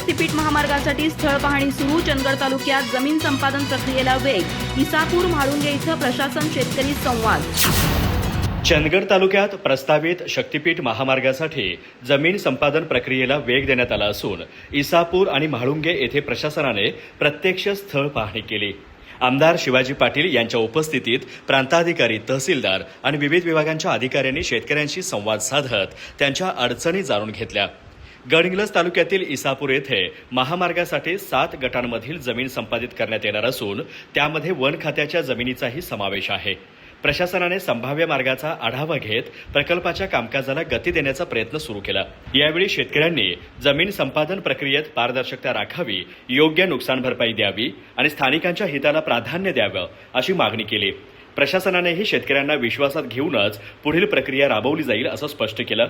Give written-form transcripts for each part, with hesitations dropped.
शक्तीपीठ महामार्गासाठी स्थळ पाहणी सुरू. चंदगड तालुक्यात जमीन संपादन प्रक्रियेला वेग. इसापूर म्हाळुंगे इथं प्रशासन शेतकरी संवाद. चंदगड तालुक्यात प्रस्तावित शक्तीपीठ महामार्गासाठी जमीन संपादन प्रक्रियेला वेग देण्यात आला असून इसापूर आणि म्हाळुंगे येथे प्रशासनाने प्रत्यक्ष स्थळ पाहणी केली. आमदार शिवाजी पाटील यांच्या उपस्थितीत प्रांताधिकारी, तहसीलदार आणि विविध विभागांच्या अधिकाऱ्यांनी शेतकऱ्यांशी संवाद साधत त्यांच्या अडचणी जाणून घेतल्या. गडहिंग्लज तालुक्यातील इसापूर येथे महामार्गासाठी 7 गटांमधील जमीन संपादित करण्यात येणार असून त्यामध्ये वन खात्याच्या जमिनीचाही समावेश आहे. प्रशासनाने संभाव्य मार्गाचा आढावा घेत प्रकल्पाच्या कामकाजाला गती देण्याचा प्रयत्न सुरू केला. यावेळी शेतकऱ्यांनी जमीन संपादन प्रक्रियेत पारदर्शकता राखावी, योग्य नुकसान भरपाई द्यावी आणि स्थानिकांच्या हिताला प्राधान्य द्यावं अशी मागणी केली. प्रशासनानेही शेतकऱ्यांना विश्वासात घेऊनच पुढील प्रक्रिया राबवली जाईल असं स्पष्ट केलं.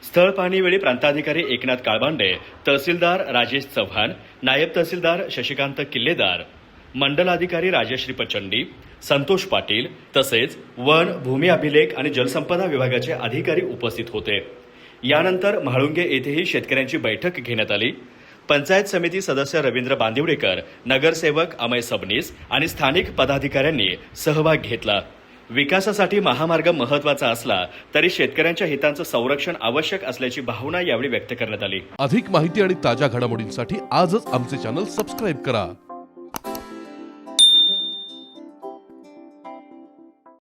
स्थळ पाहणीवेळी प्रांताधिकारी एकनाथ काळबांडे, तहसीलदार राजेश चव्हाण, नायब तहसीलदार शशिकांत किल्लेदार, मंडल अधिकारी राजश्री प्रचंडी, संतोष पाटील तसेच वन, भूमी अभिलेख आणि जलसंपदा विभागाचे अधिकारी उपस्थित होते. यानंतर म्हाळुंगे येथेही शेतकऱ्यांची बैठक घेण्यात आली. पंचायत समिती सदस्य रवींद्र बांदिवडेकर, नगरसेवक अमय सबनीस आणि स्थानिक पदाधिकाऱ्यांनी सहभाग घेतला. विकासासाठी महामार्ग महत्वाचा असला तरी शेतकऱ्यांच्या हितांचं संरक्षण आवश्यक असल्याची भावना यावेळी व्यक्त करण्यात आली. अधिक माहिती आणि ताज्या घडामोडींसाठी आजच आमचे चॅनल सबस्क्राईब करा.